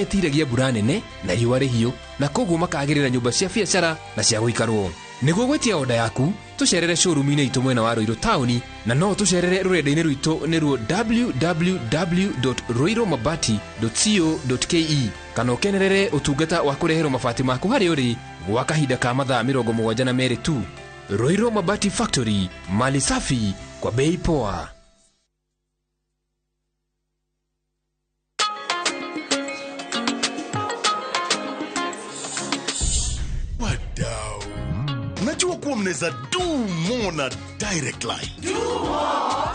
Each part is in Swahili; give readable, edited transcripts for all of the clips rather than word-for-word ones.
metiragia mbura nene na riũa rĩhiũ na koguo makagĩrĩra nyũmba cia biacara na cia gũikarwo. Nĩguo gwetia oda yaku tucerere showroom-inĩ itũ mwena wa Ruiru taũni na no tucerere rũrenda-inĩ rwitũ nĩruo www.ruiromabati.co.ke kana ũkenerere ũtungata wa kũreherwo mabati maku harĩa ũrĩ gwa kahinda ka mathaa 72 tu. Ruiru Mabati Factory, mali safi kwa bei poa. Najua kuwa mneza do more na Direct Line.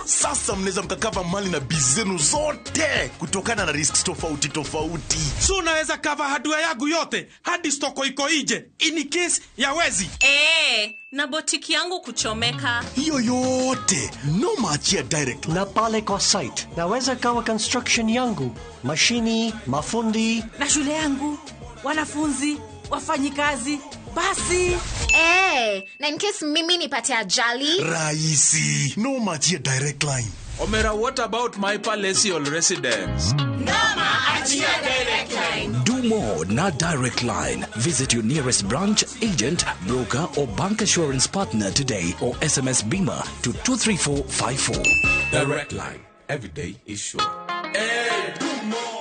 Sasa mneza mkakava mali na bizenu zote kutokana na risks tofauti tofauti. So unaweza cover hardware yangu yote hadi stoko iko nje in case ya wezi. Na botiki yangu kuchomeka. Hiyo yote no maachia Direct Line. Na pale kwa site naweza kawa construction yangu, mashini, mafundi na shule yangu, wanafunzi, wafanyikazi. Basi na in case mimi nipate ajali rahisi, no maachia Direct Line. Omera, what about my palatial residence? Nama achia Direct Line. Do more na Direct Line. Visit your nearest branch, agent, broker or bank assurance partner today or SMS Bima to 23454. Direct Line. Every day is sure. Do more.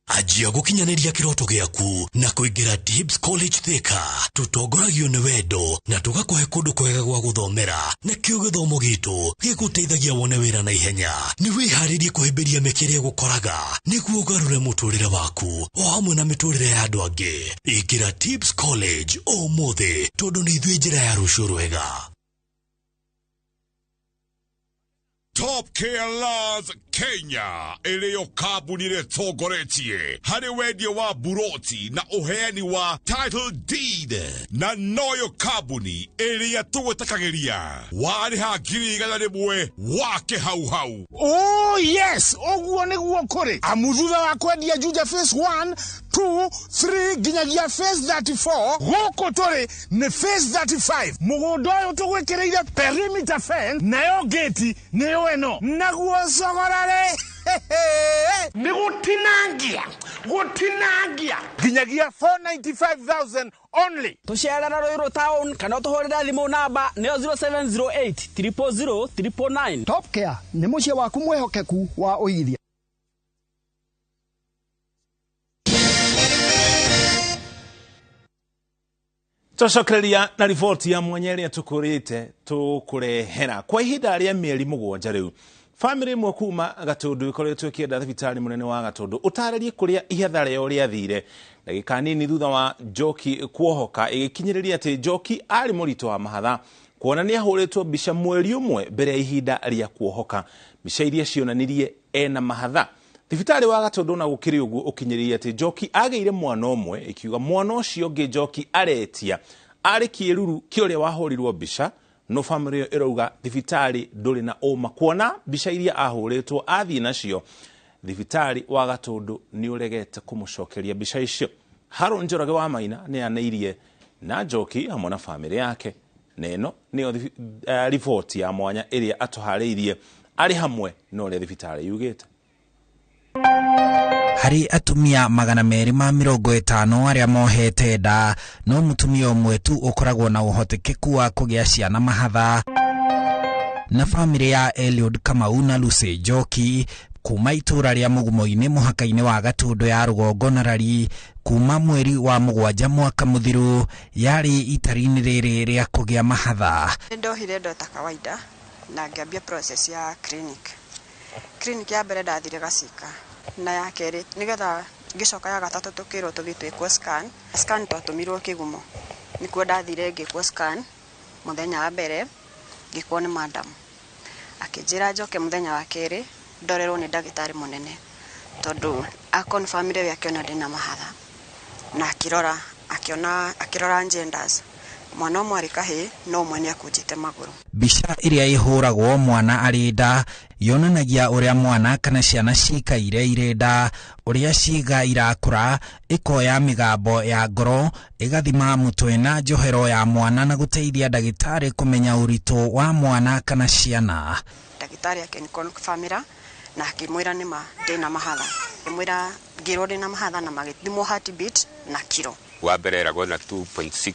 Ajia gukinyaneria kiroto giaku na kuingira Dibs College Thika. Tutongoragio ni wendo na tugakuhe kundu kwega gwa guthomera. Na kio githomo gitu giguteithagia wone wira na ihenya. Ni wiharirie kuhimbiria mekire gukoraga niguo ugarure muturire waku o hamwe na miturire ya andu angi. Ingira Dibs College umuthi tondu ni ithuĩ njĩra ya rũciũ rwega. Top Care Laws Kenya iliyo kabuni retongoretie hari wendio wa buroti na uheani wa title deed na noyo kabuni iliya tuwetakagiria wari hangiri igana rimwe wake hau hau. Oh yes, oguo niguo kuri amuthuza wa kwendia Juja phase 1 2 3 ginyagia phase 34 goko turi ni phase 35 mugundo uyu tugwikireire perimeter fence nayo gate niyo eno naguo sogorare ni gutinangia ginyagia 495,000 only. Tusherera Ruiru town kana tuhorera thimu namba neo 0708 000 999. Top Care ni mucie waku mwehokeku wa uigithia. Tucokereria na riboti ya mwenyeria tukurite tukurehera kwa ihinda rĩa mĩeri 7 riu. Family imwe kuma Gatundu ikoretwo ikienda thibitari munene wa Gatundu utarerie kuria ihatha rĩo rĩathire ndagĩka nini thutha wa Njoki kuohoka igikinyĩrĩria ati Njoki ari mũritũ wa mahatha kuona nĩ ahũrĩtwo mbica mweri ũmwe mbere ya ihinda rĩa kuohoka. Mbica iria cionanirie ena mahatha. Thibitari wa Gatundu na gũkĩrĩ ũguo ũkinyĩrĩria ati Njoki agĩire mwana ũmwe ikiuga mwana ũcio ũngĩ Njoki aretia ari kĩruru kĩrĩa wahũrirwo mbica. No family irauga thibitari ndũrĩ na ũma kuona mbica iria ahũrĩtwo athiĩ nacio. Thibitari wa Gatundu nĩ ũregete kũmũcokeria mbica icio. Harun Njoroge wa Maina nĩ aneirie na Njoki hamwe na family yake. Neno nĩyo riboti ya mwanya ĩrĩa atuharĩirie ari hamwe no ũrĩa thibitari yugĩte. Hari atumia 250 aria mohete nda no mutumia ũmwe tu ukoragwo na ũhotekeku wa kũgĩa ciana mahatha. Na family ya Eliud Kamau na Lucy Njoki kuma itura ria Mugumo-inĩ muhaka-inĩ wa Gatundu ya rũgongo na Rari kuma mweri wa 7 mwaka muthiru yari itari-inĩ rĩrĩ rĩa kũgĩa mahatha. Ndohire ndo ta kawaida na ngambia process ya clinic ya mbere ndathire Gacika na ya keri nigetha ngicoka ya gatatu tukirwo tuthitwe kwa scan twatumirwo Kigumo nikuo ndathire ngikwo scan muthenya wa mbere ngikwo ni madam akijira njoke muthenya wa keri ndorerwo ni ndagitari munene tondu a confirm ile yake na ndina mahatha na akirora genders mwana ũmwe arĩ kahĩ no ũmwe nĩ akũnjĩte magũrũ. Mbica iria ihũragwo mwana arĩ nda yonanagia ũrĩa mwana kana ciana cikaire irĩ nda, ũrĩa ciĩga irakũra, ikoya mĩgambo ya ngoro, ĩgathima mũtwe na njohero ya mwana na gũteithia ndagĩtarĩ kũmenya ũritũ wa mwana kana ciana. ndagĩtarĩ akĩnĩkonfamĩra na akĩmwĩra nĩma ndĩna mahatha. Ngĩmwĩra ngĩrwo ndĩna mahatha na magĩthimwo heartbeat na kiro. Wa mbere eragwo na 2.6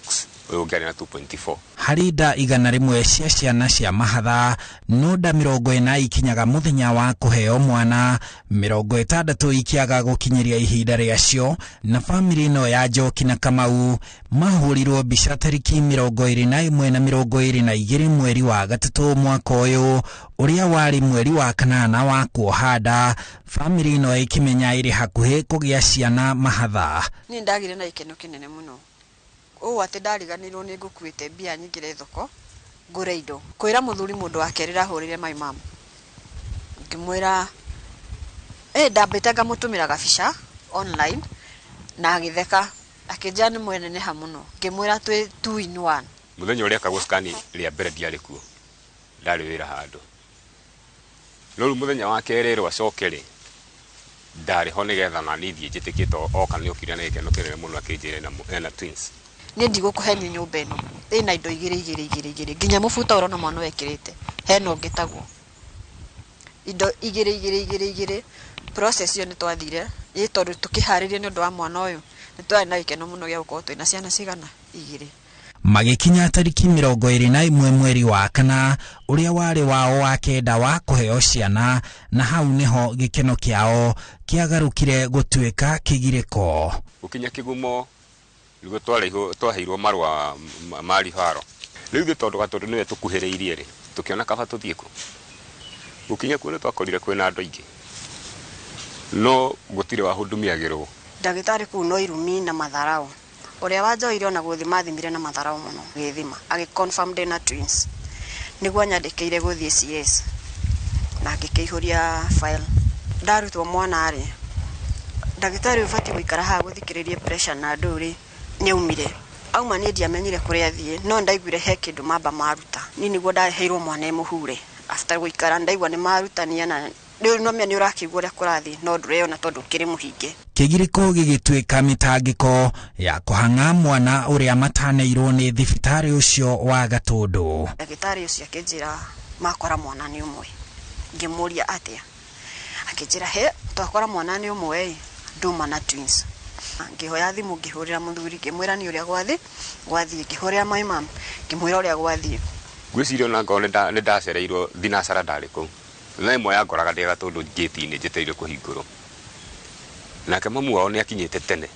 ũyũ ũngĩ arĩ na 2.4. Harĩ nda 100 cia ciana cia mahatha, no nda 40 ikinyaga mũthenya wa kũheo mwana, 60 ikiaga gũkinyĩria ihinda rĩacio, na bamĩrĩ ĩno ya Njoki na Kamau mahũrirwo mbica tarĩki 21 na 22 mweri wa gatatũ mwaka ũyũ, ũrĩa warĩ mweri wa kanana wa kuoha nda, bamĩrĩ ĩno ĩkĩmenya ĩrĩ hakuhĩ kũgĩa ciana mahatha. Niĩ ndagire na ikeno kĩnene mũno. Ũũ atĩ ndariganĩrwo nĩ ngũkuĩte mbia nyingĩre thoko ngũre indo. Kwĩra mũthuri mũndũ wa kerĩ ahũrĩre my mom. Ngĩmwĩra ndambĩte ngamũtũmĩra gabica online na agĩtheka akĩnjĩra nĩ mweneneha mũno. Ngĩmwĩra twĩ 2 in 1. Mũthenya ũrĩa akagwo scan rĩa mbere ndiarĩ kuo. Ndarĩ wĩra handũ. No rĩu mũthenya wa kerĩ rwa cokerĩ ndarĩ ho nĩgetha na nithie njĩtĩkĩte oka nĩ okire na gĩkeno kĩnene mũno akĩnjĩra na twins. Niĩ ndigũkũhenia nyũmba ĩno ĩna indo igĩrĩ nginya mũbuta ũrona mwana wekĩrĩte hena ũngĩ taguo indo igĩrĩ process iyo nĩ twathire tondũ tũkĩharĩria nĩ ũndũ wa mwana ũyũ nĩ twarĩ na gĩkeno mũno gĩa gũkorwo twĩna ciana cigana 2. Magĩkinya tarĩki 21 mweri wa kana, ũrĩa warĩ wao wa kenda wa kũheo ciana, na hau nĩho gĩkeno kĩao kĩagarũkire gũtuĩka kĩgirĩko. Gũkinya kĩgumo nĩguo twaheirwo marũa ma ribaro. Rĩu ithuĩ tondũ nĩwe tũkuhĩrĩirie rĩ, tũkĩona kaba tũthiĩ kũ. Gũkinya kuo nĩ twakorire kwĩna andũ aingĩ, no gũtirĩ wahũndumiagĩrwo. Ndagĩtarĩ kũu no irumi na matharau. Ũrĩa wanjoire ona gũthima thimire na matharau mũno. Gĩthima agĩconfirm ndĩna twins. Nĩguo nyandĩkĩire gũthiĩ CS na ngĩkĩihũria file. Ndarutwo mwana rĩ, ndagĩtarĩ ũbatiĩ gũikara haha gũthikĩrĩria pressure na ndũrĩ nĩ umire. Auma niĩ ndiamenyire kũrĩa athiĩ, no ndaiguire he kĩndũ mamba maruta. Niĩ nĩguo ndaheirwo mwana mũhure. After gũikara ndaigua nĩ marutania na rĩu no menya nĩ ũrakĩigua ũrĩa kũrathiĩ no ndũreyona tondũ kĩrĩ mũhinge. Kĩgirĩko gĩgĩtuĩka mĩtangĩko ya kũhang'a mwana ũrĩa mataneirwo nĩ thibitarĩ ũcio wa Gatũndũ. Ndagĩtarĩ ũcio akĩnjĩra makora mwana nĩ ũmwe. Ngĩmũria atĩa. Akĩnjĩra he twakora mwana nĩ ũmwe nduma na twins. Ngĩhoya thimũ ngĩhũrĩra mũthuri ngĩmwĩra nĩ ũrĩa gwathiĩ ngĩhũrĩra my mom ngĩmwĩra ũrĩa gwathiĩ. Ngwĩciria ona ngorwo nĩ ndacereirwo thinacara ndarĩ kũu. Na ĩmwe yangoraga ndĩ Gatũndũ ngĩti-inĩ njĩtĩire kũhingũrwo. Nake mamu wao nĩ akinyĩte tene.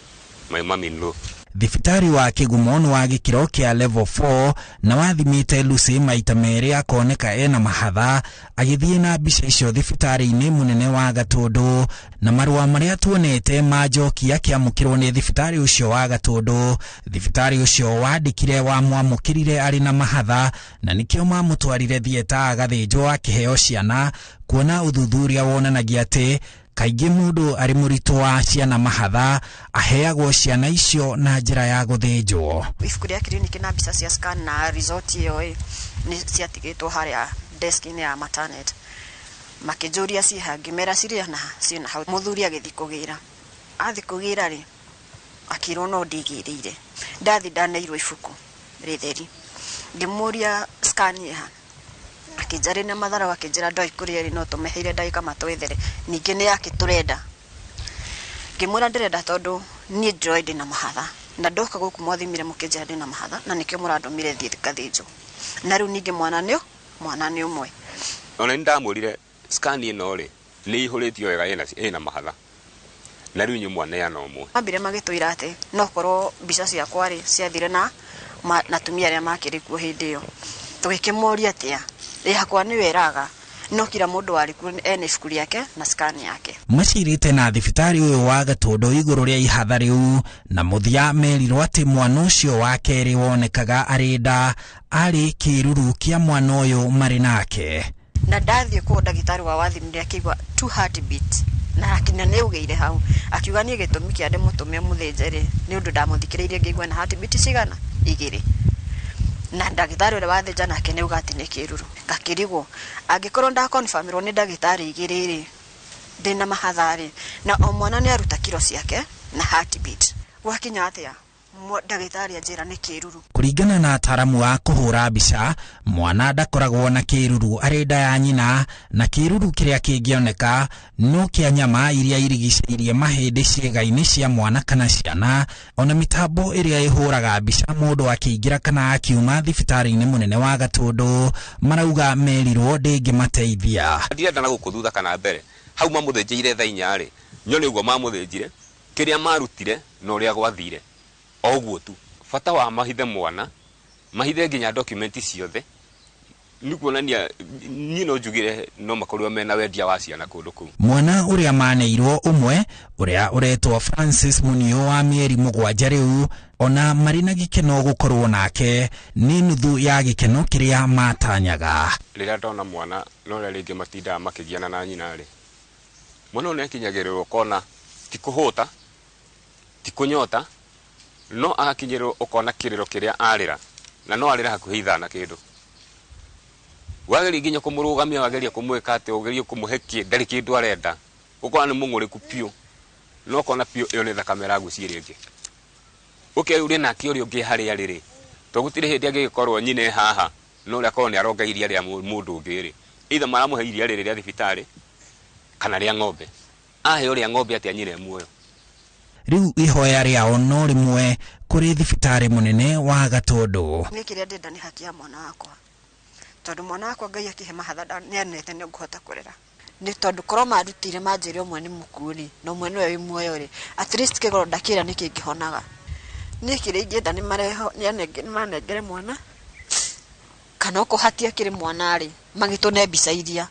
My mom in law. Thibitarĩ wa Kĩgumo nĩ wa gĩkĩro kĩa level 4 na wathimĩte Lucy maita merĩ akoneka ena mahatha, agĩthiĩ na mbica icio thibitarĩ-inĩ mũnene wa Gatũndũ, na marũa marĩa tuonete ma Njoki akĩamũkĩrwo nĩ thibitarĩ ũcio wa Gatũndũ. Thibitarĩ ũcio wandĩkire wamwamũkĩrire arĩ na mahatha, na nĩkĩo mamũtwarire thieta agathĩnjwo akĩheo ciana, kuona ũthuthuria wonanagia atĩ kaingĩ mũndũ arĩ mũritũ wa ciana mahatha aheagwo ciana icio na njĩra ya gũthĩnjwo. Ibuku rĩa kiriniki na mbica cia scan na result ĩyo nĩ ciatigĩtwo harĩa desk-inĩ ya maternity. Makĩnjũria ciĩha ngĩmera cirĩa na ciĩna hau. Mũthuri agĩthiĩ kũgĩra. Athiĩ kũgĩra rĩ akĩrwo no ndigĩrĩire. Ndathi ndaneirwo ibuku rĩtheri. Ngĩmũria scan ĩha. Akĩnjarĩ na mathara akĩnjĩra ndoi kũrĩa rĩ no tũmeheire ndagĩka matwethere. Ningĩ nĩ yake tũrenda. Ngĩmwĩra ndĩrenda tondũ niĩ ndĩroĩ ndĩna mahatha. Na ndoka gũkũ mwathimire mũkĩnjĩra ndĩna mahatha na nĩkĩo mũrandũmire thiĩ ngathĩnjwo. Na rĩu ningĩ mwana nĩ ũmwe. Ona ndamũrire scan ĩno rĩ nĩ ihũrĩtio wega ĩna mahatha. Na rĩu mwana yana ũmwe. Ambire magĩtwĩra atĩ no korwo mbica ciakwa rĩ ciathire na atumia arĩa makĩrĩ kuo hĩndĩ ĩyo. Tũgĩkĩmoria atĩa hakwa nĩ weraga no kila mũndũ warĩ kuo ene ibuku rĩake na scan yake. Macirĩte na thibitarĩ ũyũ wa Gatũndũ igũrũ rĩa ihatha rĩu, na mũthia merirwo atĩ mwana ũcio wa kerĩ wonekaga arĩ nda arĩ kĩruru kĩa mwana ũyũ marĩ nake. Na ndathiĩ kuo ndagĩtarĩ wa wathimire akĩigua 2 heartbeats na akinya nĩ ugĩire hau akiuga nĩ gĩtũmi kĩa ndĩmũtũme mũthĩnje rĩ nĩ ũndũ ndamũthikĩrĩirie ngĩigua na heartbeat cigana 2. Na ndagĩtarĩ ũrĩa wathĩnja nake nĩ uga atĩ nĩ kĩruru. Ngakĩrigwo angĩkorwo ndakonfirmirwo nĩ ndagĩtarĩ 2 rĩ ndĩna mahatha rĩ na o mwana nĩ aruta kiro ciake na heartbeat. Gwakinya atĩa ndagĩtarĩ anjĩra nĩ kĩruru. Kũringana na ataaramu wa kũhũra mbica, mwana ndakoragwo na kĩruru arĩ nda ya nyina, na kĩruru kĩrĩa kĩngĩoneka no kĩa nyama iria irigicĩirie mahĩndĩ ciĩga-inĩ cia mwana kana ciana. Ona mĩtambo ĩrĩa ĩhũraga mbica mũndũ akĩingĩra kana akiuma thibitarĩ-inĩ mũnene wa Gatũndũ marauga merirwo ndĩngĩmateithia. Ndienda na gũkũ thutha kana mbere, hau mamũthĩnjĩire thaa 4 rĩ, nyone ũguo mamũthĩnjire, kĩrĩa marutire na ũrĩa gwathire. Oguo tu bata wa mahithe mwana, mahithe nginya dokumenti ciothe, nĩkuonania niĩ no njugire no makorwo mena wendia wa ciana kũndũ kũu. Mwana ũrĩa maneirwo ũmwe ũrĩa ũretwo Francis Munio wa mĩeri 7 rĩu, ona marĩ na gĩkeno gũkorwo nake nĩ nuthu ya gĩkeno kĩrĩa matanyaga. Rĩrĩa ndona mwana no rĩrĩa rĩngĩ matindaga makĩgiana na nyina rĩ, mwana nĩ akinyagĩrĩrwo kona ti kũhũta ti kũnyota, no akinyĩrwo ukona kĩrĩro kĩrĩa arĩra, na no arĩra hakuhĩ ithana kĩndũ. Wageria nginya kũmũrũgamia, wageria kũmwĩka atĩ, wageria kũmũhe ndarĩ kĩndũ arenda, ũkona nĩ mũng'ũrĩku piũ, no ũkona piũ ĩyo nĩ thakame ĩragucia rĩngĩ. Ũkeyũria nake ũrĩa ũngĩ harĩa rĩrĩ, to gũtirĩ hĩndĩ angĩgĩkorwo nyine haha no ũrĩa akorwo nĩ aronga iria rĩa mũndũ ũngĩ rĩ, either maramũhe iria rĩrĩ rĩa thibitarĩ kana rĩa ng'ombe. Aheo rĩa ng'ombe atĩa nyine muoyo. Riu ihoya rĩao no rĩmwe kũrĩ thibitarĩ mũnene wa Gatũndũ. Nĩ kĩrĩa ndenda nĩ haki ya mwana wakwa, tondũ mwana wakwa Ngai akĩhe mahatha nĩ anete nĩ ngũhota kũrera. Nĩ tondũ korwo marutire manjĩre ũmwe nĩ mũkuũ-rĩ na ũmwe nĩwe wĩ muoyo-rĩ, at least kĩgoro ndakĩra nĩ kĩngĩhonaga. Nĩ kĩrĩa ingĩenda nĩ manengere mwana, kana ũkũhatia kĩrĩ mwana-rĩ magĩtũne mbica iria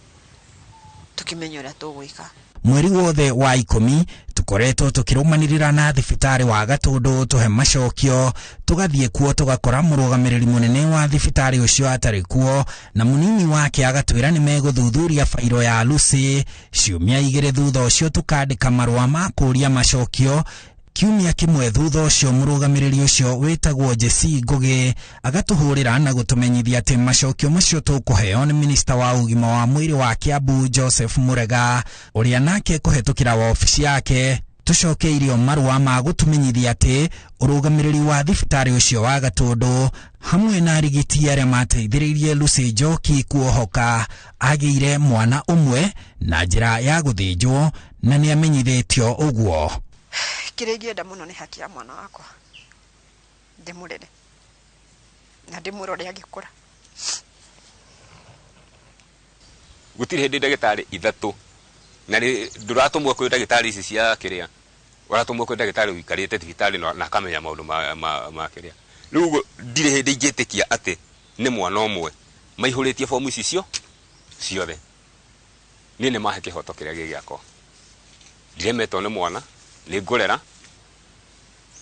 tũkĩmenya ũrĩa tũgwĩka. Mweri wothe wa 10 tukoretwo tukĩrũmanĩrĩra na thibitarĩ wa Gatũndũ tuhe macokio, tugathiĩ kuo tugakora mũrũgamĩrĩri mũnene wa thibitarĩ ũcio atarĩ kuo, na mũnini wake agatwĩra nĩ megũthuthuria fairo ya Lucy. Ciumia 2 thutha ũcio tukandĩka marũa ma kũria macokio. Kiumia kĩmwe thutha ũcio mũrũgamĩrĩri ũcio wĩtagwo Jesse Ngũgĩ agatũhũrĩra na gũtũmenyithia atĩ macokio macio tũkũheo nĩ minista wa ũgima wa mwĩrĩ wa Kiambu Joseph Murega, ũrĩa nake kũhetũkĩra wabici yake tũcokeirio marũa ma gũtũmenyithia atĩ ũrũgamĩrĩri wa thibitarĩ ũcio wa Gatũndũ hamwe na arigiti arĩa mateithĩrĩirie Lucy Njoki kuohoka agĩire mwana ũmwe na njĩra ya gũthĩnjwo na nĩ amenyithĩtio ũguo. Kĩrĩa ingĩenda mũno nĩ haki ya mwana wakwa, ndĩmũrere na ndĩmũrore agĩkũra. Gũtirĩ hĩndĩ ndagĩtarĩ 3 na ndũratũmwo kwĩ ndagĩtarĩ ici cia kĩrĩa, ũratũmwo kwĩ ndagĩtarĩ ũikarĩte thibitarĩ na akamenya maũndũ ma kĩrĩa. Rĩu ndirĩ hĩndĩ ingĩtĩkia atĩ nĩ mwana ũmwe maihũrĩtie fomu ici ciothe. Niĩ nĩ mahe kĩhoto kĩrĩa gĩgĩakwa, ndiremetwo nĩ mwana, nĩ ngũrera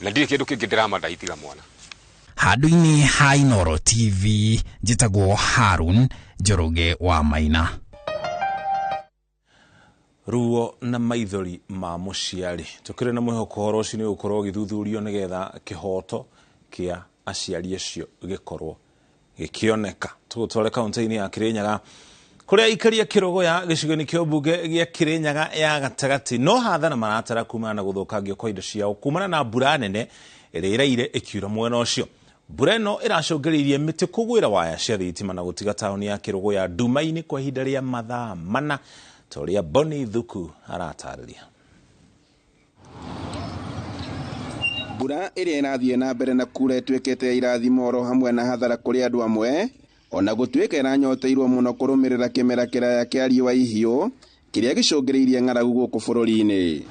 na ndirĩ kĩndũ kĩngĩ ndĩramanda itiga mwana. Handũ-inĩ ha Inooro TV, njĩtagwo Harun Njoroge wa Maina. Ruo na maithori ma mũciari, tukĩrĩ na mwĩhoko ũhoro ũcio nĩ ũgũkorwo ũgĩthuthurio nĩgetha kĩhoto kĩa aciari acio gĩkorwo gĩkĩoneka. Tũgũtware kaunti-inĩ ya Kĩrĩnyaga kũrĩa ikaria kĩrogo ya gĩcigo-inĩ kĩa ũmbunge gĩa Kĩrĩnyaga ya gatagatĩ no hathana maratara kumana na gũthũkangio kwa indo ciao kumana na mbura nene ĩrĩa ĩraire ĩkiura mwena ũcio. Mbura ĩno ĩracũngĩrĩirie mĩtĩ kũgwĩra waya cia thitima na gũtiga taũni ya Kĩrogo ya nduma-inĩ kwa ihinda rĩa mathaa 4, ta ũrĩa Boni Thuku aratarĩria. Mbura ĩrĩa ĩrathiĩ na mbere na kura ĩtuĩkĩte ya irathimo oro hamwe na hathara kũrĩ andũ amwe, ona gũtuĩka ĩranyoteirwo mũno kũrũmĩrĩra kĩmera kĩraya kĩa riũa ihiũ kĩrĩa gĩcũngĩrĩirie ng'aragu gũkũ bũrũri-inĩ.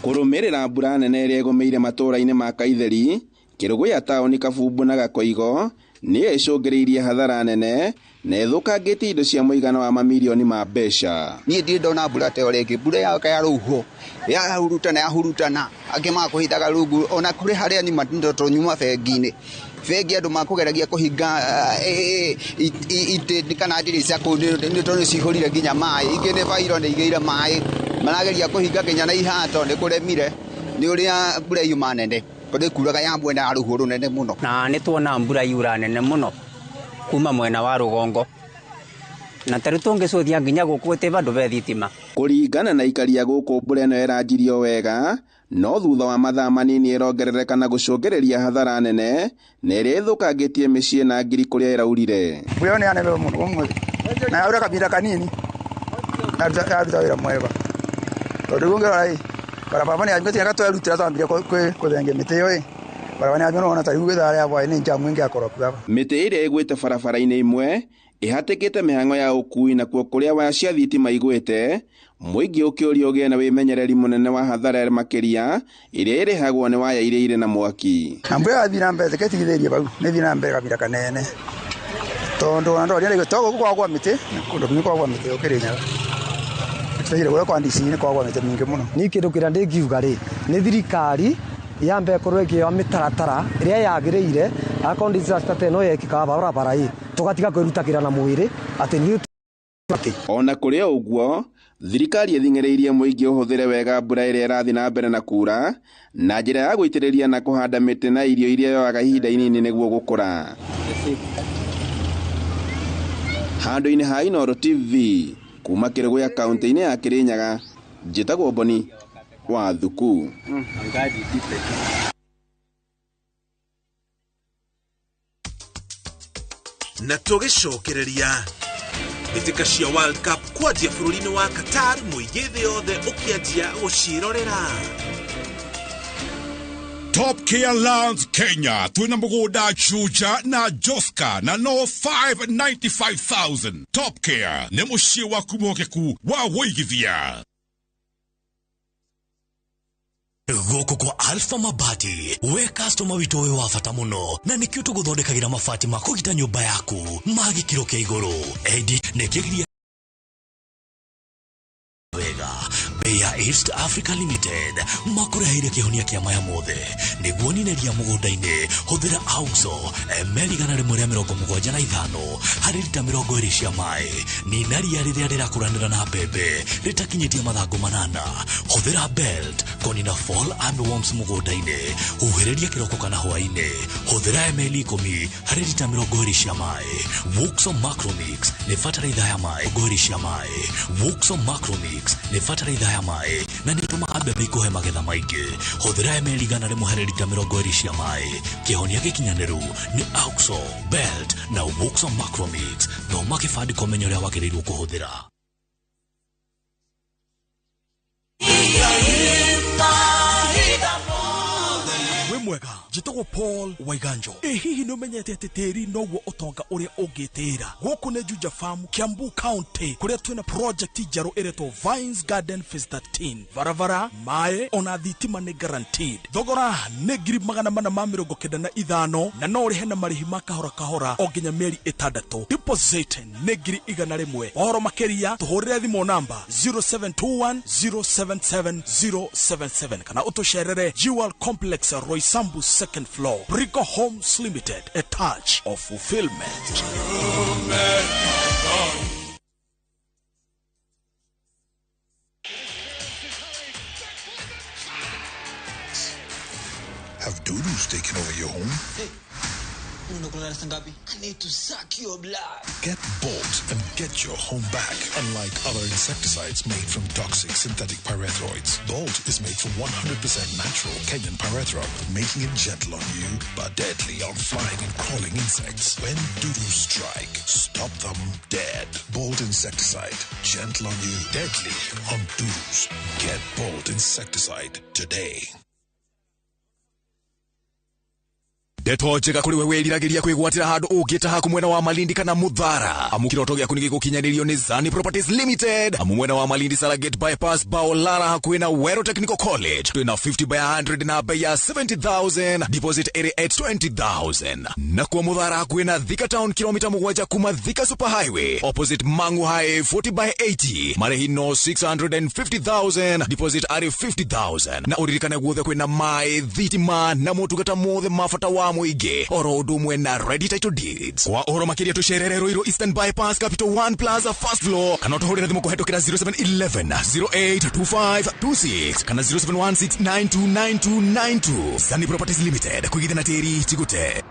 Kũrũmĩrĩra mbura nene ĩrĩa ĩgũmĩire matũũra-inĩ ma Kaitheri, Kĩrũgũ ya taũni, Kabumbu na Gakoigo nĩyo ĩcũngĩrĩirie hathara nene na ĩthũkangĩtie indo cia mũigana wa mamirioni ma mbeca. Niĩ ndirĩ ndona mbura ta ĩyo rĩngĩ, mbura ya rũhuho yahurutana angĩ makũhithaga rungu, ona kũrĩ harĩa nyuma tũnyuma bengi-inĩ andũ makũgeragia kũhinga itĩ kana ndirica kũu nĩ tondũ cihũrire nginya maĩ, ingĩ nĩ bairo nĩ igĩire maĩ, marageria kũhinga nginya na ihato nĩ kũremire nĩ ũrĩa mbura yuma nene, tondũ kuraga ya mwena ya rũhuho rũnene mũno. Na nĩ tuona mbura yura nene mũno kuma mwena wa rũgongo na tarĩ tũngĩcũthia nginya gũkũ gũtĩ bandũ be thitima. Kũringana na ikaria gũkũ mbura ĩno ĩranjirio wega no thutha wa mathaa manini irongerereka na gucokereria hathara nene na iria ithukangitie micii na ngiri kuria iraurire. Buyo ni anebe mundu umwe na yaura kabira kanini na wira mwega tondu gungira barabara ni anyuti ngatoya rutira twambire kuthenge mitiyo barabara ni anyuno ona tari gwitha aria bwa ni njamu ingi akoroku baba miti iria igwite barabara-ini imwe ihatikite mihango ya ukui na kuo kuria waya cia thitima igwite muingi ukiuria ugie na wimenyereri munene wa hathara makiria iria irihagwo ni waya iria ire na mwaki. Ambo ya thina mbere ketigithirie bau ni thina mbere kabira kanene tondu ndo ria gitogo kwa miti kundu ni kwa miti ukirinya tayire gwe kwa ndisi ni kwa miti mingi muno ni kindu kira ndingiuga ri ni thirikari yambe korwo ikio mitaratara iria yagireire akon disaster no yekika barabara hii tugatiga kwirutakira na mwiri ati ni ona kuri uguo thirikari ithingereirie muingi uhuthire wega mbura iria irathi na mbere na kura na njira ya guitiriria na kuhanda miti na irio iria yoaga ihinda inini niguo gukura. Handu-ini ha Inooro TV kuma Kirugwe kaunti-ini ya Kirinyaga njitagwo Boni wa Thuku. Na tugicokereria mbĩtĩka cia World Cup kwanjia bũrũri-inĩ wa Qatar, mũingĩ thĩ yothe ũkĩanjia gũciĩrorera. Top Gear Lands Kenya twina mũgũnda Chuja na Joska na no 595,000. Top Gear nĩ mũciĩ waku mũhokeku wa wĩigithia. Goko kwa Alpha Mabati we customer witu we wa bata muno na nikio tuguthondekagira mabati ma kugita nyumba yaku magikiro kia iguru edit nekigiria wega Beya East Africa Limited makurehire kihonia kia maya mothe niguo nineria mugunda-ini huthira Auxo emerigana rimwe ria 75 hari lita 20 cia mai ni naria riria rirakuranira na mbembe ritakinyitie mathangu 8 huthira belt konina fall armyworms mugunda-ini huhiriria kiroko kana hwaini huthira ml 10 hari lita 20 cia mai Wuxo Macromix ni fatalaitha ya mai 20 cia mai Wuxo Macromix ni fatalaitha ya mai na nituma mbembe ikuhe magetha maingi huthira ml 100 hari lita 20 cia mai kihonia gikinyaniru ni Auxo belt na Wuxo Macromix no makifadi komenyo ria wagirirwo kuhuthira. Mwega jitagwo Paul Waiganjo. Hihi no menyete ati tiri noguo utonga uria ungitira guku ne Juja Farm, Kiambu County, kuria twina project jaru ireto Vines Garden Phase 13. Varavara mae ona thitima ni guaranteed. Thogora ne ngiri 495 na no rihe na marihi makahora kahora o nginya mieri 6. Deposit ne ngiri 100. Ohoro makeria tuhurire thimo namba 0721077077 kana utosherere Jewel Complex Roysambu second floor, Brico Homes Limited, a touch of fulfillment. Have doodles taken over your home? Hey, I need to suck your blood. Get Bolt and get your home back. Unlike other insecticides made from toxic synthetic pyrethroids, Bolt is made from 100% natural Kenyan pyrethrum, making it gentle on you but deadly on flying and crawling insects. When doodles strike, stop them dead. Bolt insecticide, gentle on you, deadly on doodles. Get Bolt insecticide today. Ndeto njega kuri wewe iriragiria kwigwatira handu ungita haku mwena wa Malindi kana Muthara. Amukiroto gyaku nigigukinyanirio ni Zani Properties Limited. Amu mwena wa Malindi Salagate bypass Baolara hakuwi na Wero Technical College. Twina 50 by 100 na bei ya 70,000. Deposit area at 20,000. Na kwa Muthara hakuwi na Thika Town kilomita 1 kuma Thika Super Highway. Opposite Mangu High 40 by 80. Marehi no 650,000. Deposit area 50,000. Na uririkane guothe kwina mai, thitima na motungata mothe mafata wa muige oro udumwe na ready title deeds. Kwa oro makiria tusherere Ruiru Eastern Bypass Capital One Plaza first floor. Kana tuhorera thimo kuhetokera 0711-082526 kana 0716929292. Zani Properties Limited kuigitha na teri chigute.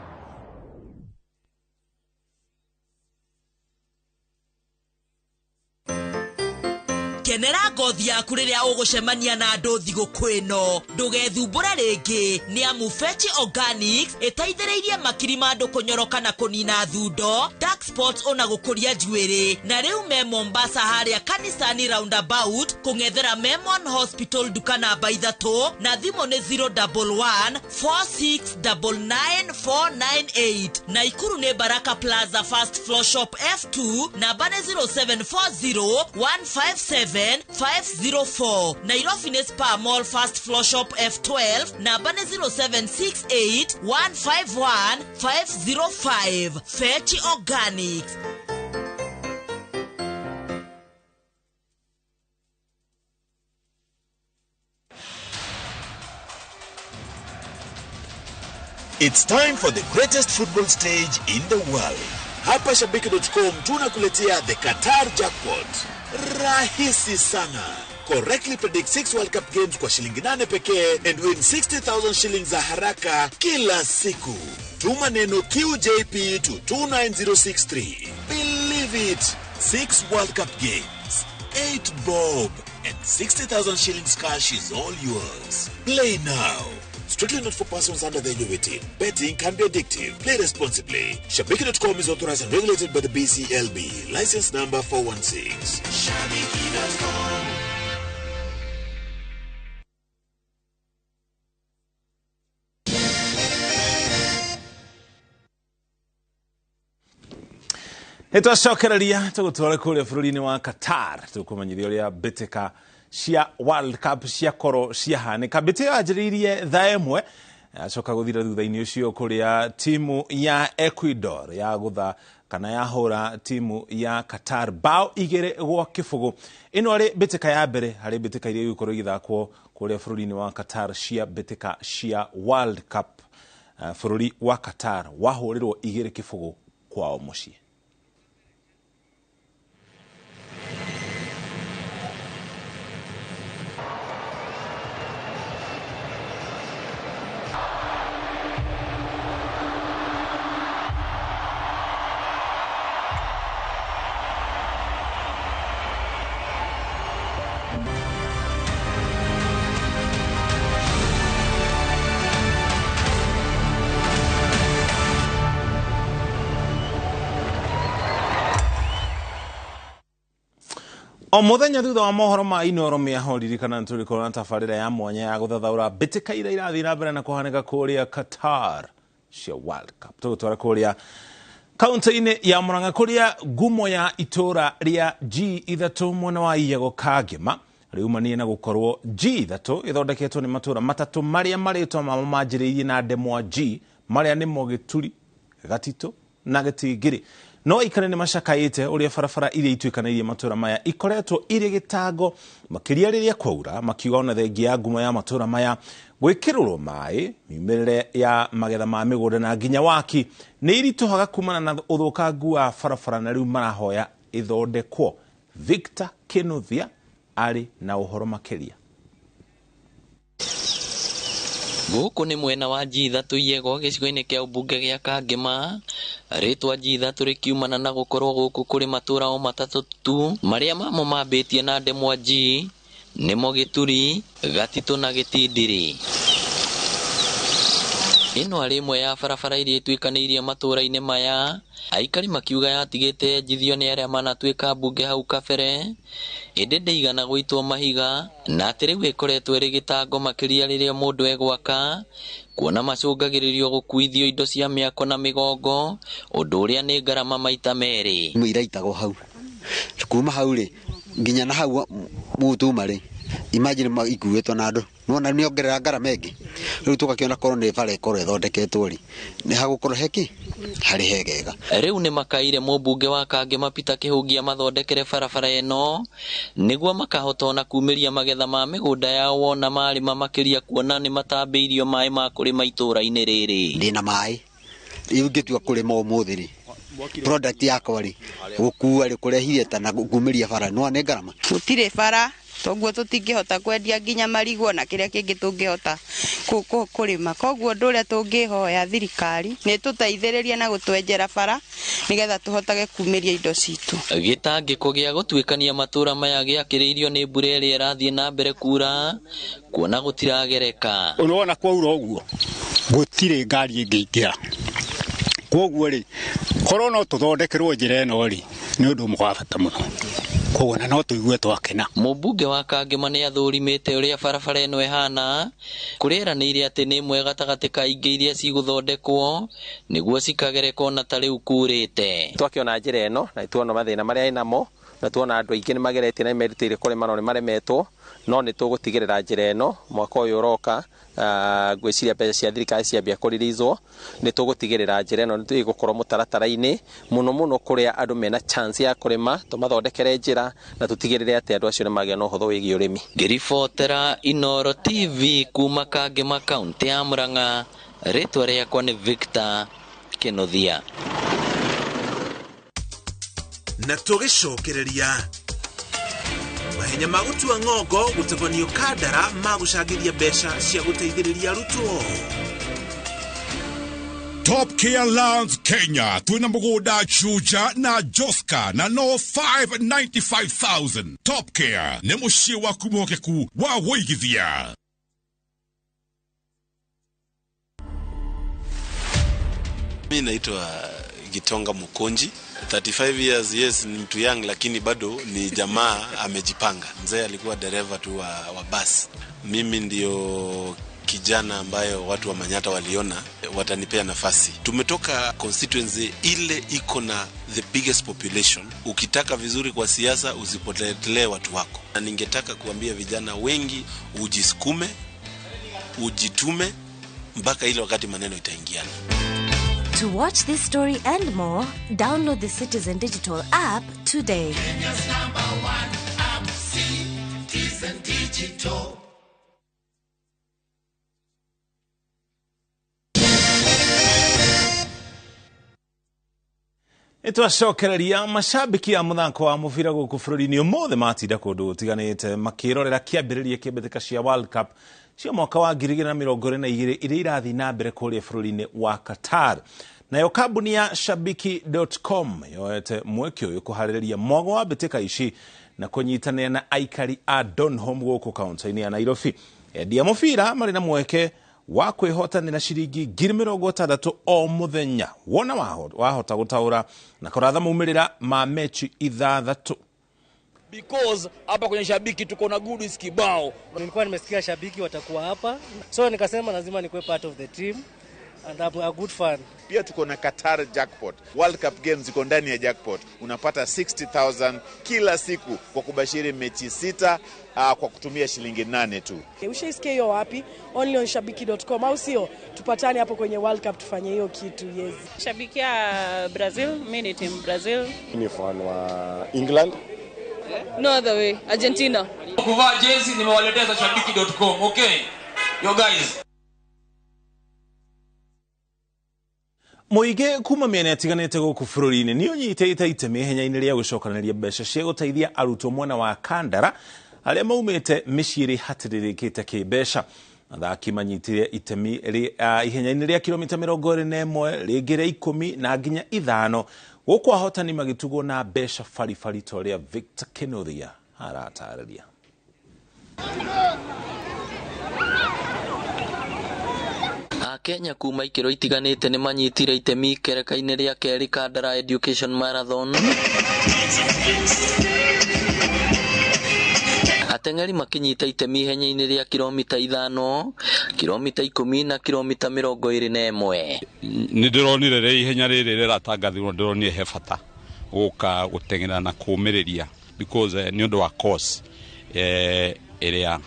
kenera ngothi yaku riria ugucemania na andu thigũkũ ĩno ndugethumbũre rĩngĩ nĩ amu Fetch Organics ĩteithĩrĩirie makiri ma andũ kũnyoroka na kũnina thundo dark spots ona gũkũria njuĩrĩ na rĩu me Mombasa harĩa kanisani roundabout kũng'ethera Memon Hospital duka namba 3 na thimũ nĩ 011 4699498 na Ikuru nĩ Baraka Plaza first floor shop F2 namba nĩ 0740157504 Nairobi nĩ Spar Mall first floor shop F12 namba nĩ 0768151505 Fetch Organics. It's time for the greatest football stage in the world. Hapa Shabiki.com tunakuletea the Qatar Jackpot. Rahisi sana. Correctly predict 6 World Cup games kwa shilingi 8 pekee and win 60,000 shillings za haraka kila siku. Tuma neno QJP to 29063. Believe it. 6 World Cup games, 8 bob and 60,000 shillings cash is all yours. Play now. Strictly not for persons under the age of 18. Betting can be addictive. Play responsibly. Shabiki.com is authorized and regulated by the BCLB. License number 416. Shabiki.com. Nitwacokereria tugutware kuria bururi-ini wa Qatar tukumanyithia uria mbĩtĩka cia World Cup cia koro cia hanika. Mbĩtĩka yanjĩrĩirie thaa ĩmwe acoka gũthira thutha-inĩ ũcio kuria timu ya Ecuador ya gutha kana ya hũra timu ya Qatar bao 2-0. Ĩno arĩ mbĩtĩka ya mbere harĩ mbĩtĩka iria igũkorwo igĩthakwo kuria bururi-ini wa Qatar cia mbĩtĩka cia World Cup. Bururi wa Qatar wahũrĩrwo 2-0 kwao mũciĩ. O muthenya thutha wa mohoro ma Inoro mĩaho ririkana nĩtũrĩkorwo na tabarĩra ya mwanya ya gũthathaũra mbĩtĩka iria irathiĩ na mbere na kũhanĩka kũrĩa Qatar cia World Cup. Tũgũtwara kũrĩa kaunti-inĩ ya Murang'a kũrĩa ngumo ya itũra rĩa G3 mwena wa Iyego Kangema riumanie na gũkorwo G3 ĩthondeketwo nĩ matũra matatũ marĩa marĩtwa mamo manjĩrĩirie na ndemwa G marĩa nĩmo Gĩturi, Gatitũ na Gĩtingiri. No ikane nĩ macakaĩte ũrĩa barabara iria ituĩkanĩirie matũra maya ikoretwo irĩ gĩtango makĩria rĩrĩa kwaura, makiuga ona thengia ya ngumo ya matũra maya gwĩkĩrĩrwo maĩ miumĩrĩre ya magetha ma mĩgũnda na nginya waki nĩ iritũhaga kumana na ũthũkangu wa barabara na rĩu marahoya ĩthondekwo. Victor Kinuthia arĩ na ũhoro makĩria. Gũkũ nĩ mwena wa G3 Iyego gĩcigo-inĩ kĩa ũmbunge gĩa Kangema. Rĩtwa G3 rĩkiumana na gũkorwo gũkũ kũrĩ matũra o matatũ tu marĩa mamo mambĩtie na ndemwa G nĩmo Gĩturi, Gatitũ na Gĩtindiri. Ĩno arĩ ĩmwe ya barabara iria ituĩkanĩirie matũra-inĩ maya, aikari makiuga yatigĩte njithio nĩ arĩa manatuĩka mbunge hau kabere, ĩndĩ ndĩigana gũitwo mahiga na atĩ rĩu ĩkoretwo ĩrĩ gĩtango makĩria rĩrĩa mũndũ egwaka, kuona macũngagĩrĩrio gũkuithio indo cia mĩako na mĩgongo, ũndũ ũrĩa nĩ ngarama maita merĩ. Iraitagwo hau kuma hau rĩ nginya na hau mũtuma rĩ, imagine ikuĩtwo na andũ nona nĩongerera ngarama ĩngĩ. Rĩu tũgakĩona korwo nĩ bara ĩkorwo ĩthondeketwo rĩ nĩ hagũkorwo heki harĩ hegega. Rĩu nĩ makaire mũmbunge wa Kangema Peter Kĩhũngia mathondekere barabara ĩno nĩguo makahota ona kumĩria magetha ma mĩgũnda yao wona marĩma makĩria, kuona nĩ matambĩirio maĩ ma kũrĩma itũra-inĩ rĩrĩ. Ndĩna maĩ rĩu ngĩtua kũrĩma ũmũthĩ rĩ product yakwa rĩ gũkua rĩ kũrehire ta na kumĩria bara no nĩ ngarama. Gũtirĩ bara toguo tutingihota kwendia nginya marigo na kiria kingi tungihota kurima koguo nduria tungihoya thirikari ni tuteithiririe na gutwenjera bara nigetha tuhotage kumiria indo citu. Gitangiko gia gutwikania matura maya giakiriirio ni mbura iria irathie na mbere kura kuona gutiragereka. Unaona kwaura uguo gutire ngari ingiingira koguo ri korona tuthondekerwo njira eno ri ni undu mugabata muno kuona no tuigue twakena. Mubunge wa Kangema ni athurimite uria barabara eno ihana kuriranire ati ni mwega gatagati ka ingi iria ciguthondekwo niguo cikagereka na ta riu kurite. Twakiona njira eno na ituona mathina maria inamo na tuona andu aingi ni mageretie na imerutire kurima no ni maremetwo no ni tugutigirira njira eno mwaka uyu uroka gwiciria mbeca cia thirikari ciambia kuririzwo ni tugutigirira njira eno ni tuigukorwo mutaratara-ini muno kuria andu mena chance ya kurima tumathondekere njira na tutigirire ati andu acio ni magia no hotho wigi urimi. Ngiribotera Inooro TV kuma Kangema kaunti ya Murang'a, ritwa riakwa ni Victor Kenothia. Na tugicokereria mahenya ma gutua ng'ongo gutabanio kandara ma gucagiria mbeca cia guteithiriria arutwo. Top Care Lands Kenya twina mugunda Chuja na Joska na no 595,000. Top Care ni mucie waku mwokeku wa woigithia. Mimi naitwa Gitonga Mukonji. 35 years, yes, ni mtu young lakini bado ni jamaa amejipanga. Mzee alikuwa dereva tu wa bus. Mimi ndio kijana ambayo watu wa Manyata waliona watanipea nafasi. Tumetoka constituency ile iko na the biggest population. Ukitaka vizuri kwa siasa usipotelee watu wako. Na ningetaka kuambia vijana wengi ujisukume, ujitume mpaka ile wakati maneno itaingiana. To watch this story and more, download the Citizen Digital app today. Kenya's #1 app, Citizen Digital. Itwacokereria macambiki ya muthako wa mubira guku bururi-ini umothe matinda kundu gutiganite makirorera kiambiriria kiambĩtĩka cia World Cup cia mwaka wa 2022 iria irathi na mbere kuria bururi-ini wa Qatar. Nayo kambuni ya Shabiki.com yoete mweke uyu kuharĩrĩria mwago wa mbĩtĩka ici na kunyitanĩra na aikari a Donholm guku kaunti-ini ya Nairobi. Endia mubira marĩ na mweke wa kwihotanira ciringi 60,000 o muthenya wona wahota gutaura na kuratha maumirira ma mechi 6. Because hapa kwenye Shabiki tuko na goodies kibao. Nilikuwa nimesikia Shabiki watakuwa hapa, so nikasema lazima nikuwe part of the team and I'm a good fan. Pia tuko na Qatar jackpot. World Cup games iko ndani ya jackpot. Unapata 60,000 kila siku kwa kubashiri mechi 6 kwa kutumia shilingi 8 tu. Ushaisikia hiyo wapi? Only on Shabiki.com au sio? Tupatane hapo kwenye World Cup tufanye hiyo kitu. Yes. Shabiki ya Brazil, mimi ni team Brazil. Ni fan wa England. No other way, Argentina. Kuvaa jezi nimewaletea za Shabiki.com. Okay. Yo guys. Muige kuma miena itiganite guku bururi-ini ni unyitite itemi ihenya-ini ria gucokanĩria mbeca cia guteithia arutwo mwena wa Kandara aria maumite miciiri hatiririkite kimbeca. Athaki manyitire itemi ihenya-ini ria kilomita 21 ringi ria 10 na nginya 5 guku ahotani magitugwo na mbeca farifari toria Victor Kenothia aratarĩria. Kenya kuma ikiro itiganite ni manyitire itemi kereka-ini ria keri Kandara Education Marathon. Ateng'eri makinyita itemi ihenya-ini ria kilomita 5, kilomita 10 na kilomita 21. Ni ndironire ri ihenya riri riratangathirwo ndironire he bata guka guteng'era na kumiriria because ni undu wa course iria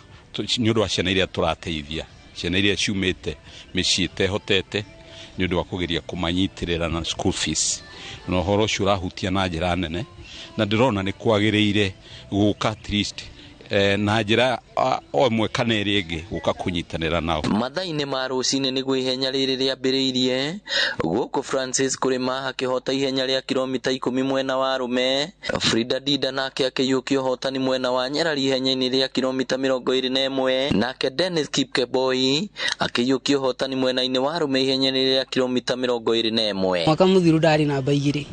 ni undu wa ciana iria turateithia ciana iria ciumite miciite hotete ni undu wa kugeria kumanyitirira na school fees no horo ucio urahutia na njira nene na ndirona ni kwagiriire guka at least na njira o mwe kana iri ingi guka kunyitanira nao. Mathaine ma rucini niguo ihenya riri riambiriirie guku Francis Kurima akihota ihenya ria kilomita 10 mwena wa arume, Frida Dida nake akiyukia hotani mwena wa Nyerari ihenya-ini ria kilomita 21, nake Dennis Kipkeboi akiyukia hotani mwena-ini wa arume ihenya-ini ria kilomita 21. Mwaka muthiru ndari namba 2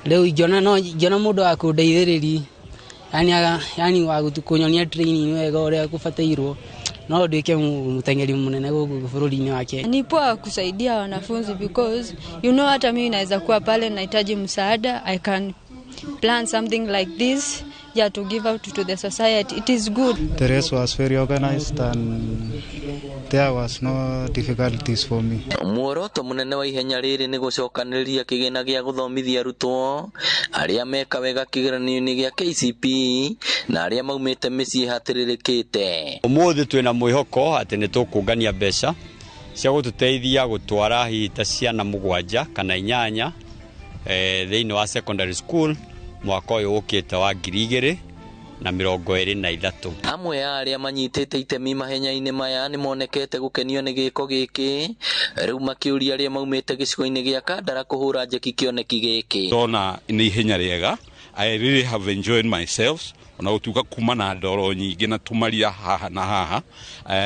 riu ingiona mundu wa kundeithiriria yani wa gutukunyonia training wega uria kubatairwo no ndike mutengeri munene guku bururi-ini wa Kenya. Ni poa kusaidia wanafunzi because hata mimi naweza kuwa pale nahitaji msaada. I can plan something like this to give out to the society. It is good. The race was very organized and there was no difficulties for me. Muoroto munene wa ihenya riri ni gucokaniriria kigina gia guthomithia arutwo aria meka wega kigeranio-ini gia KCP na aria maumite micii hatiririkite. Umuthi twina mwihoko ati ni tukungania mbeca cia gututeithia gutwara hita ciana 7 kana 8 thiini wa secondary school mwaka uyu ukite wa 2023. Amwe ya aria manyitite itemi mahenya-ini maya ni monekete gukenio ni giko giki, riu makiuria aria maumite gicigo-ini gia Kandara kuhura njeki kioneki giki. Tona ni ihenya riega. I really have enjoyed myself. Ona utuka kuma na ndoro nyingi na tumaria haha na haha,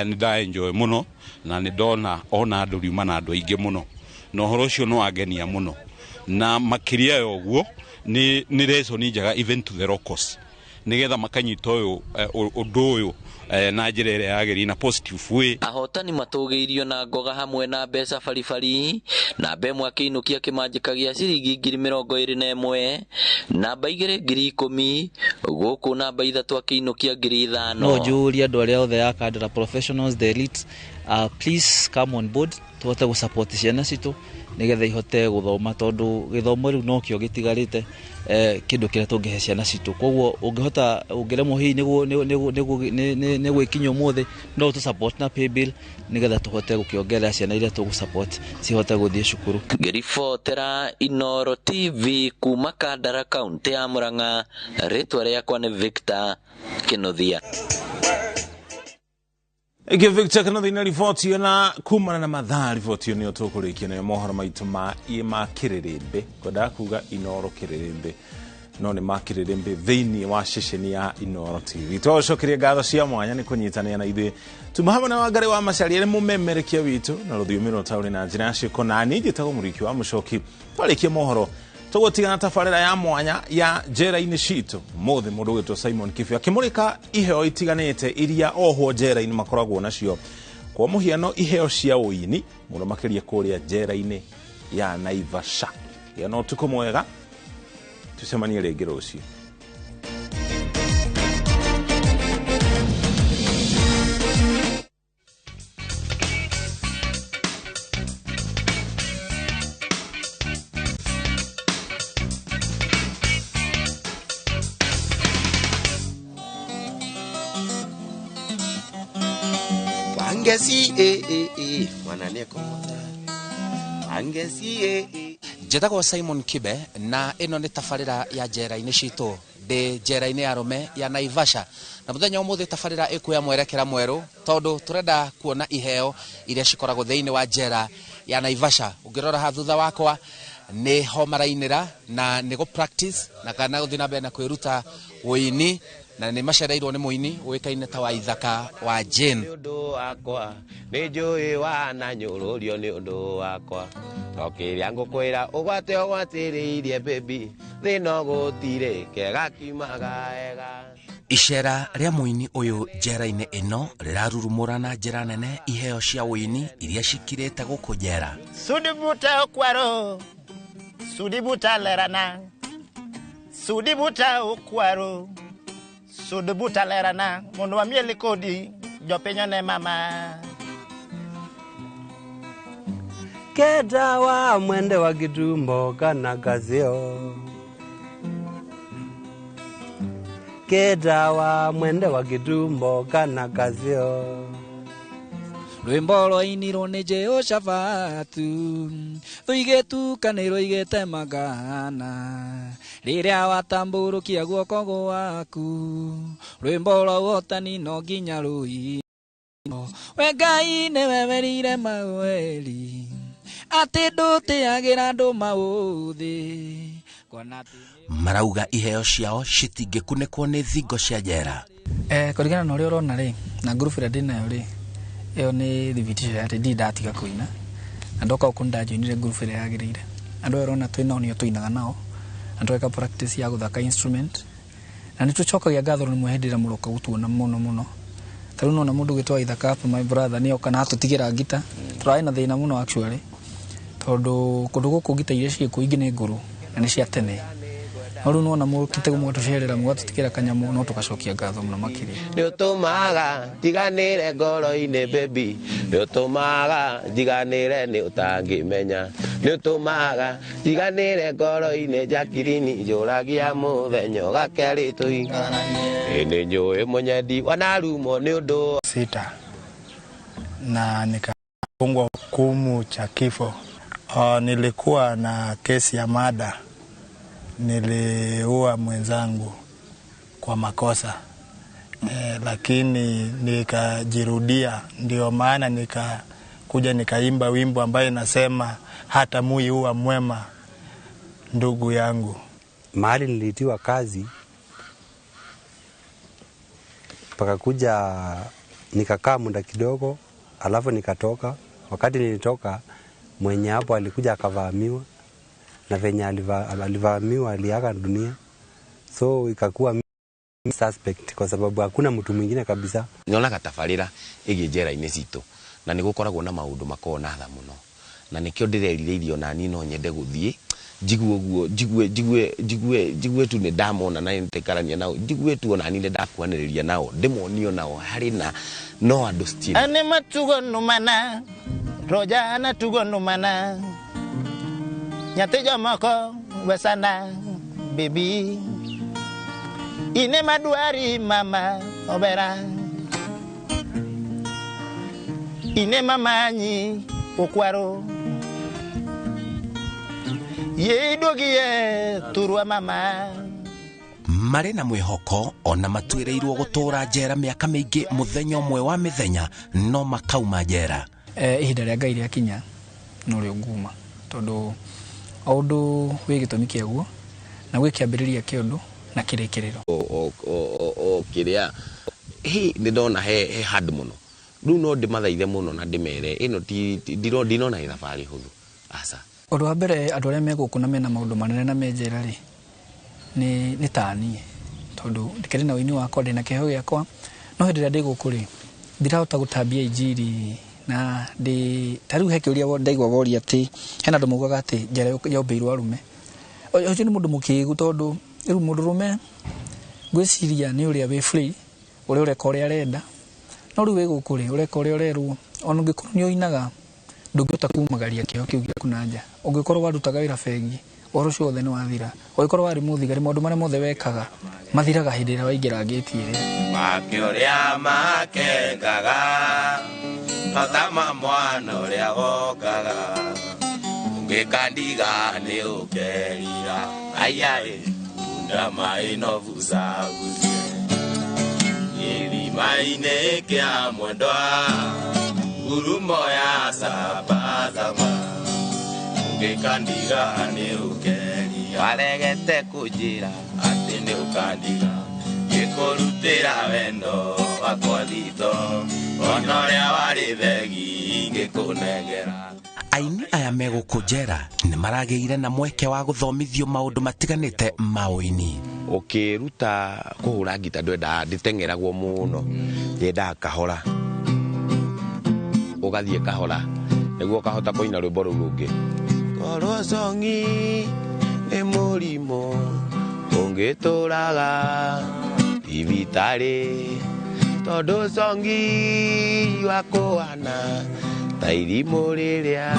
ni da enjoy muno na ni dona ona andu riuma na andu aingi muno. No horo cio no agenia muno na makiria yo guo ni reason njega even to the locals nigetha makanyita undu uyu na njira ire yagiri na positive way. Ahotani matugiirio na ngoga hamwe na mbeca baribari, namba imwe akiinukia kimanjika gia ciringi 21,000, namba 2,10,000, guku namba 3 akiinukia 5,000. No juria andu aria othe ya Kandara professionals, the elites, please come on board tuhote gusupport ciana citu nigetha ihote guthoma tondu githomo riu no kio gitigarite kindu kiria tungihe ciana citu. Koguo ungihota ungiremwo hi ni gwikinya umuthi no tu support na pay bill nigetha tuhote gukiongerera ciana iria tugu support cihote guthie cukuru. Ngiribotera Inoro TV kuma Kandara kaunti ya Murang'a, ritwa riakwa ni Victor Kinothia. Ege Victor Kinothia na riboti na kumana na mathaa riboti ni otokurikia na mohoro maitu ma kirerembe koda kuga Inoro kirerembe no ni makirerembe thiini wa ceceni ya Inoro TV. Twacokeria ngatho cia mwanya ni kunyitania na ithuĩ tumahamwe na Wangari wa Macharia ni mumemerekia witu na ruthiũmi rũtaũri na njĩra ciĩko na niĩ njĩtagwo mũriki wa mũcoki. Twarikia mohoro tugutigana tabarĩra ya mwanya ya njera-inĩ citũ mũthĩ mũndũ wĩtwo Simon Kibia akĩmũrĩka iheo itiganĩte iria ohwo njera-inĩ makoragwo nacio. Kwa mũhiano iheo cia ũini mũno makĩria kũrĩa njera-inĩ ya Naivasha. No ũtukũ mwega, tucemanie rĩngĩ rũciũ. Angesi mwananeko Angesi Njĩtagwo Simon Kibe na ĩno nĩ tabarĩra ya njera-inĩ citũ ndĩ njera-inĩ ya Arũme ya Naivasha, na mũthenya ũmũthĩ tabarĩra ĩkuoya mwerekera mwerũ tondũ tũrenda kuona iheo iria cikoragwo thĩinĩ wa njera ya Naivasha. Ũngĩrora ha thutha wakwa nĩ ho marainĩra na nĩ go practice na kana gũthiĩ na mbere na kwĩruta ũini na nĩ macereirwo nĩ mũini ũĩkaine ta Waithaka wa Jane. Nĩ ũndũ wakwa nĩ njũĩ wananyũrũrio nĩ ũndũ wakwa okĩrĩa ngũkwĩra ũgwatĩrĩirie baby thĩna gũtirĩ kega kiumaga ega. Icera rĩa mũini ũyũ njera-inĩ ĩno rĩrarurumũra na njĩra nene iheo cia ũini iria cikirĩte gũkũ njera. Sudibuta okwaro sudibuta lerana sudibuta okwaro sudibuta lerana mundu wa mieli kodi jopenya ne mama keda wa mwende wa gidumbo kana gazio keda wa mwende wa gidumbo kana gazio rwimbo rwainirwo nĩ Jehoshafatu thuigetu kanĩrwo igĩte magana rĩrĩa watambũrũkia guoko gwaku rwimbo rwa ũhotani no nginya rũi we Ngai nĩwe werire Maweli atĩ ndũtĩagĩra andũ maũthĩ marauga iheo ciao citingĩkunĩkwo nĩ thingo cia njera. Kũringana na ũrĩa ũrona rĩ na group ĩrĩa ndĩnayo rĩ ĩyo nĩ thibitisho ya rĩndi ndatiga kũina na ndoka ũkũ ndajoinire group ĩrĩa yagĩrĩire andũ ũrona twĩnao nĩo tũinaga nao na tweka practice ya gũthaka instrument na nĩtũcokagia ngatho rĩmwe hĩndĩ ĩrĩa mũroka gũtuona mũno tarĩu nona mũndũ gwĩtwa ithaka hapa my brother nĩoka na atũtigĩra ngita tũrarĩ na thĩna mũno actually tondũ kũndũ gũkũ ngita iria ciĩkuo ingĩ nĩ ngũrũ na nĩ cia tene Oru no na mũkite mũtũcerera mũgatutikira kanyamũ no tugacokia ngatho mũno makĩria nĩ ũtũmaga ndiganĩre ngoro-inĩ baby nĩ ũtũmaga ndiganĩre nĩ ũtangĩmenya nĩ ũtũmaga ndiganĩre ngoro-inĩ Jacqueline njũragia mũthenya ũgakerĩ tũigananie nĩ njũĩ mũnyendi wanarumo nĩ ũndũ sita na nikafungwa hukumu cha kifo. Nilikuwa na kesi ya mada, niliua mwenzangu kwa makosa lakini nikajirudia, ndio maana nikakuja nikaimba wimbo ambaye nasema hata mui huwa mwema ndugu yangu. Mahali nilitiwa kazi pakakuja nikakaa muda kidogo alafu nikatoka. Wakati nilitoka mwenye hapo alikuja akavamiwa na venye alivamiwa aliaga dunia, so ikakuwa suspect kwa sababu hakuna mtu mwingine kabisa. Nyonaga tabarĩra ĩgĩ njera-inĩ citũ na nĩ gũkoragwo na maũndũ makoragwo na tha mũno na nĩkĩo ndĩrerirĩirio na niĩ no nyende gũthiĩ njigue ũguo njigue tu nĩ ndamona na nĩtekarania nao njigue tu ona niĩ ndakuanĩrĩria nao ndĩmonio nao harĩ na no andũ still ane matugo numana roja na tugo numana nyate jomoko wesana baby ine maduari mama obera ine mamanyi okwaro ye dogie turwa mama marĩ na mwĩhoko ona matuĩrĩirwo gũtũra njera mĩaka mĩingĩ mũthenya ũmwe wa mĩthenya no makauma njera. Ihinda rĩa Ngai rĩakinya no rĩo nguma tondũ ũndũ wĩ gĩtũmi kĩaguo na gwĩ kĩambĩrĩria kĩa ũndũ na kĩrĩkĩrĩro kĩrĩa nĩ ndona he handũ mũno rĩu no ndĩmathaithe mũno na ndĩmere ĩno ndinona ĩ thabarĩ hũthũ aca. Ũndũ wa mbere andũ arĩa megũkũ na mena maũndũ manene na menjera rĩ nĩ taniĩ tondũ ndikĩrĩ na ũini wakwa ndĩna kĩheo gĩakwa no hĩndĩ ĩrĩa ndĩ gũkũ rĩ ndirahota gũtambia injiri na tarĩu he kĩũria ndaigua woria atĩ hena andũ maugaga atĩ njera yaũmbĩirwo arume. Ũcio nĩ mũndũ mũkĩgu tondũ rĩu mũndũrũme ngwĩciria nĩ ũrĩa wĩ free ũrĩa ũreka ũrĩa arenda no rĩu wĩ gũkũ rĩ ũreka ũrĩa ũrerwo ona ũngĩkorwo nĩ ũinaga ndũngĩhota kumagaria kĩheo kĩu gĩaku na nja. Ũngĩkorwo warutaga wĩra bengi ũhoro ũcio wothe nĩ wathira. Ũngĩkorwo warĩ mũthigari maũndũ marĩa mothe wekaga mathiraga hĩndĩ ĩrĩa waingĩra ngĩti ĩrĩa makĩũrĩa makengaga matama mwana ũrĩa wokaga ũngĩkandiga nĩ ũkerira ayaĩ ndama ĩno vuzavuzie ĩrima-inĩ kĩa mwendwa ngurumo ya sabazama ũngĩkandiga nĩ ũkerira waregete kũnjĩra atĩ nĩ ũkandiga ngĩkũrutĩra wendo wakwa thito ona ũrĩa warĩ thegi ngĩkũnengera. Aini aya megũkũ njera nĩ maragĩire na mweke wa gũthomithio maũndũ matiganĩte ma ũini. Ũkĩruta kũhũra ngita ndĩteng'eragwo mũno nyendaga kahora ũgathiĩ kahora nĩguo kahota kũina rwĩmbo rũu rũngĩ. Korwo songi nĩ mũrimũ ũngĩtũraga thibitarĩ tondũ songi wakũhana ta irimũ rĩrĩa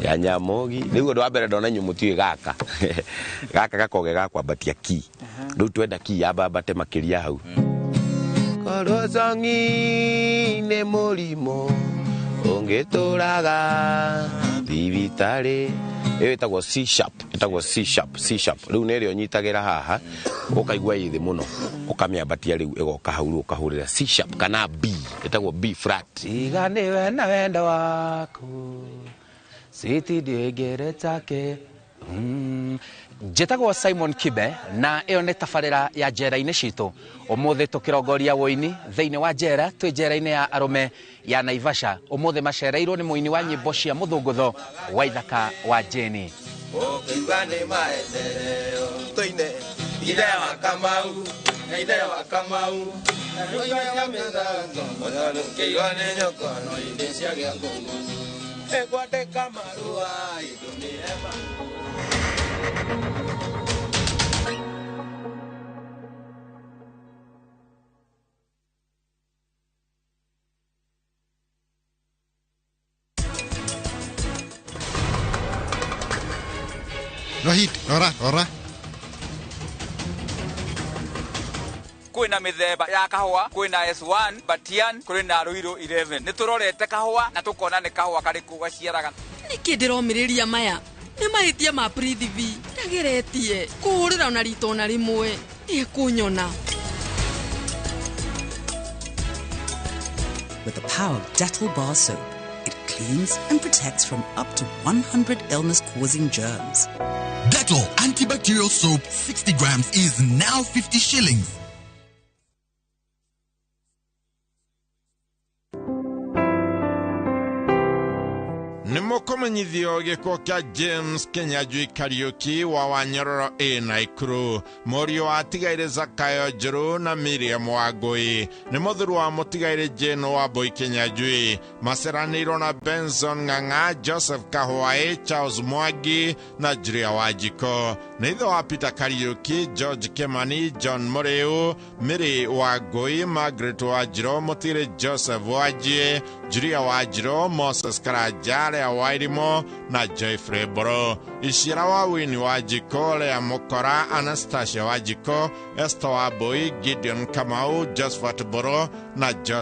rĩa Nyamogi. Nĩguo ũndũ wa mbere ndona inyuĩ mũtiũĩ gaka gakoge gakwambatia ki rĩu twenda ki yambambate makĩria hau. Orozongi ne molimo ongetoraga bibitare etagwo C sharp riu nerio nyitagira haha ukaigua yithi muno ukamiambatia riu egoka hauru ukahurira C sharp kana B etagwo B flat igane wena wenda waku siti degeretake Njĩtagwo Simon Kibe na ĩyo nĩ tabarĩra ya njera-inĩ citũ. Ũmũthĩ tũkĩrongoria wũini thĩinĩ wa njera, twĩ njera-inĩ ya arũme ya Naivasha. Ũmũthĩ macereirwo nĩ mũini wa nyĩmbo cia mũthũngũtho wa ithaka wa Jeni. Ũkĩigua nĩ maendereo tũine ire wa Kamau na ire wa Kamau ũigaga mĩthanga ũkĩigua nĩ nyokono inde cia gĩakũngũ ekwandĩka marũa indo nĩ ema. Rohit, ora. Kwina mithemba ya kahua, kwina S1, Batian, kwina Ruiru 11. Niturorete kahua na tukona ni kahua kariku gaciaraga. Niki ndiromiriria maya. Ni mahitia ma Prithivi. Ndageretie kuhurira ona rito na rimwe. Ni kunyona. With the power of Dettol bar soap, it cleans and protects from up to 100 illness-causing germs. Dettol antibacterial soap 60 grams is now 50 shillings. Nimukomenyithio giko kia James Kenyajui Kariuki wa Wanyororo A Naikuru Morio atigaire Zakayo Juru na Miriam Wangui ni muthuru wa mutigaire Jane wa Boy Kenyajui maceranirwo na Benson Ng'ang'a, Joseph Kahwae, Charles Mwangi na Julia Wajiko. Ni ithe wa Peter Kariuki, George Kemani, John Mureu, Miri Wangui, Margaret Wajiro, Mutire Joseph Wajie, Julia Wajiro, Moses Karajare Wairimo na Joyfrey Boro. Ishira wa Wini Wajiko, Lea Mokora, Anastasia Wajiko, Esther Waboi, Gideon Kamau, Josephat Boro na Joseph